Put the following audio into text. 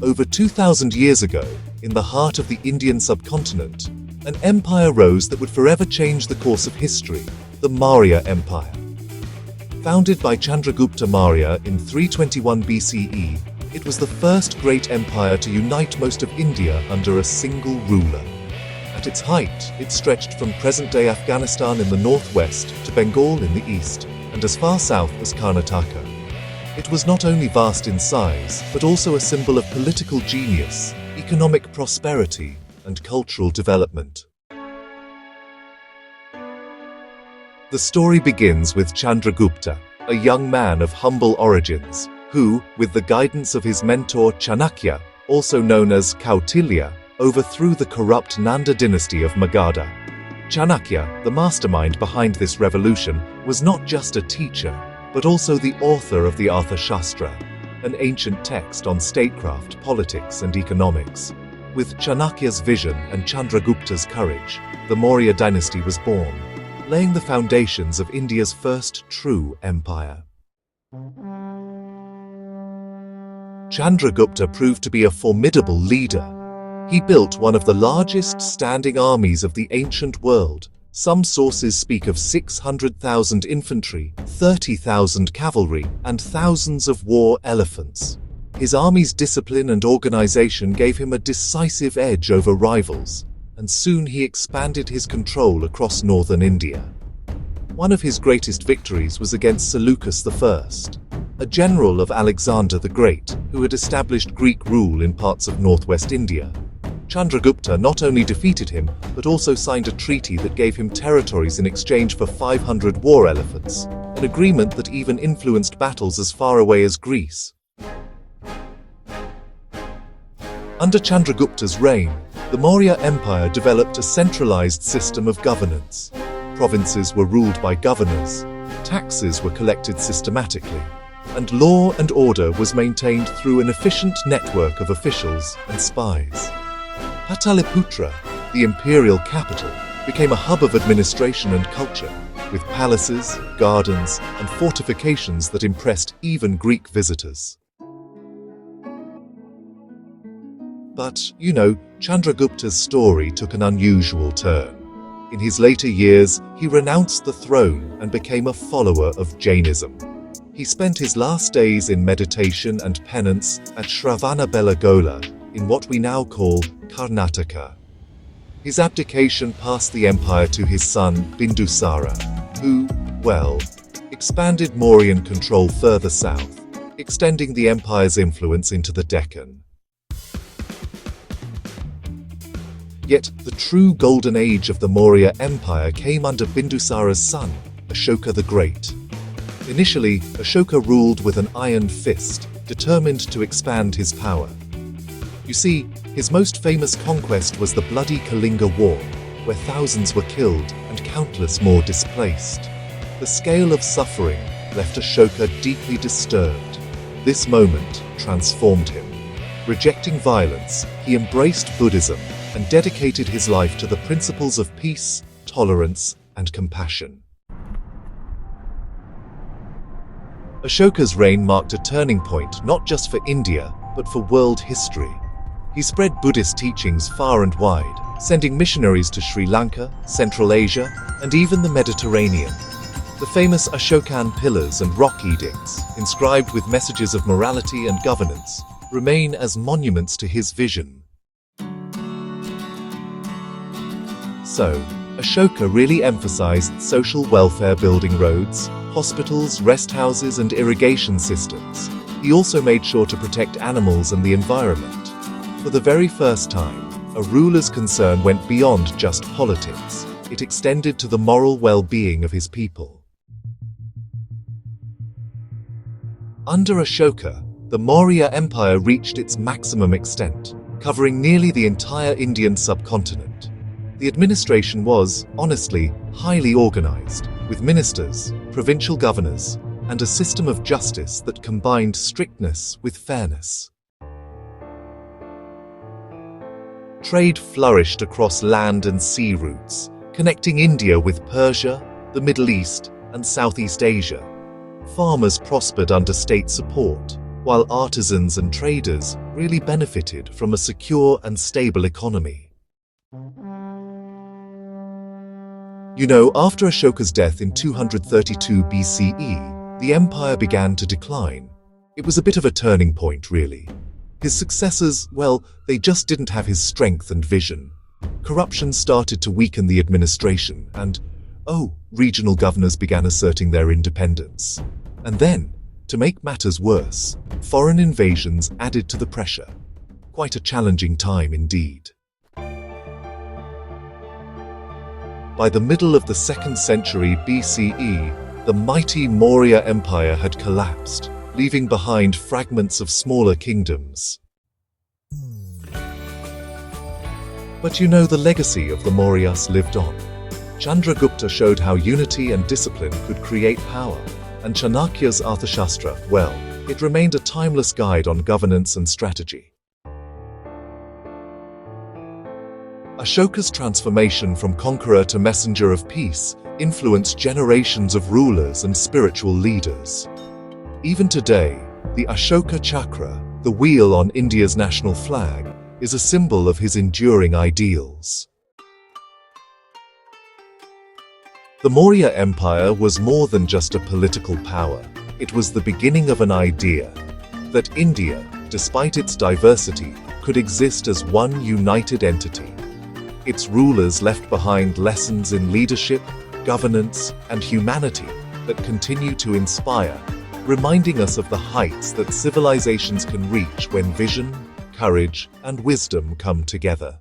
Over 2,000 years ago, in the heart of the Indian subcontinent, an empire rose that would forever change the course of history, the Maurya Empire. Founded by Chandragupta Maurya in 321 BCE, it was the first great empire to unite most of India under a single ruler. At its height, it stretched from present-day Afghanistan in the northwest to Bengal in the east, and as far south as Karnataka. It was not only vast in size, but also a symbol of political genius, economic prosperity, and cultural development. The story begins with Chandragupta, a young man of humble origins, who, with the guidance of his mentor Chanakya, also known as Kautilya, overthrew the corrupt Nanda dynasty of Magadha. Chanakya, the mastermind behind this revolution, was not just a teacher, but also the author of the Arthashastra, an ancient text on statecraft, politics, and economics. With Chanakya's vision and Chandragupta's courage, the Maurya dynasty was born, laying the foundations of India's first true empire. Chandragupta proved to be a formidable leader. He built one of the largest standing armies of the ancient world. Some sources speak of 600,000 infantry, 30,000 cavalry, and thousands of war elephants. His army's discipline and organization gave him a decisive edge over rivals, and soon he expanded his control across northern India. One of his greatest victories was against Seleucus I, a general of Alexander the Great, who had established Greek rule in parts of northwest India. Chandragupta not only defeated him, but also signed a treaty that gave him territories in exchange for 500 war elephants, an agreement that even influenced battles as far away as Greece. Under Chandragupta's reign, the Maurya Empire developed a centralized system of governance. Provinces were ruled by governors, taxes were collected systematically, and law and order was maintained through an efficient network of officials and spies. Pataliputra, the imperial capital, became a hub of administration and culture, with palaces, gardens, and fortifications that impressed even Greek visitors. But, Chandragupta's story took an unusual turn. In his later years, he renounced the throne and became a follower of Jainism. He spent his last days in meditation and penance at Shravanabelagola, in what we now call Karnataka. His abdication passed the empire to his son Bindusara, who, expanded Mauryan control further south, extending the empire's influence into the Deccan. Yet, the true golden age of the Maurya Empire came under Bindusara's son, Ashoka the Great. Initially, Ashoka ruled with an iron fist, determined to expand his power. You see, his most famous conquest was the bloody Kalinga War, where thousands were killed and countless more displaced. The scale of suffering left Ashoka deeply disturbed. This moment transformed him. Rejecting violence, he embraced Buddhism and dedicated his life to the principles of peace, tolerance, and compassion. Ashoka's reign marked a turning point not just for India, but for world history. He spread Buddhist teachings far and wide, sending missionaries to Sri Lanka, Central Asia, and even the Mediterranean. The famous Ashokan pillars and rock edicts, inscribed with messages of morality and governance, remain as monuments to his vision. So, Ashoka really emphasized social welfare, building roads, hospitals, rest houses, and irrigation systems. He also made sure to protect animals and the environment. For the very first time, a ruler's concern went beyond just politics. It extended to the moral well-being of his people. Under Ashoka, the Maurya Empire reached its maximum extent, covering nearly the entire Indian subcontinent. The administration was, honestly, highly organized, with ministers, provincial governors, and a system of justice that combined strictness with fairness. Trade flourished across land and sea routes, connecting India with Persia, the Middle East, and Southeast Asia. Farmers prospered under state support, while artisans and traders really benefited from a secure and stable economy. You know, after Ashoka's death in 232 BCE, the empire began to decline. It was a bit of a turning point, really. His successors, well, they just didn't have his strength and vision. Corruption started to weaken the administration, and, regional governors began asserting their independence. And then, to make matters worse, foreign invasions added to the pressure. Quite a challenging time indeed. By the middle of the 2nd century BCE, the mighty Maurya Empire had collapsed, leaving behind fragments of smaller kingdoms. But you know, the legacy of the Mauryas lived on. Chandragupta showed how unity and discipline could create power, and Chanakya's Arthashastra, well, it remained a timeless guide on governance and strategy. Ashoka's transformation from conqueror to messenger of peace influenced generations of rulers and spiritual leaders. Even today, the Ashoka Chakra, the wheel on India's national flag, is a symbol of his enduring ideals. The Maurya Empire was more than just a political power. It was the beginning of an idea that India, despite its diversity, could exist as one united entity. Its rulers left behind lessons in leadership, governance, and humanity that continue to inspire, reminding us of the heights that civilizations can reach when vision, courage, and wisdom come together.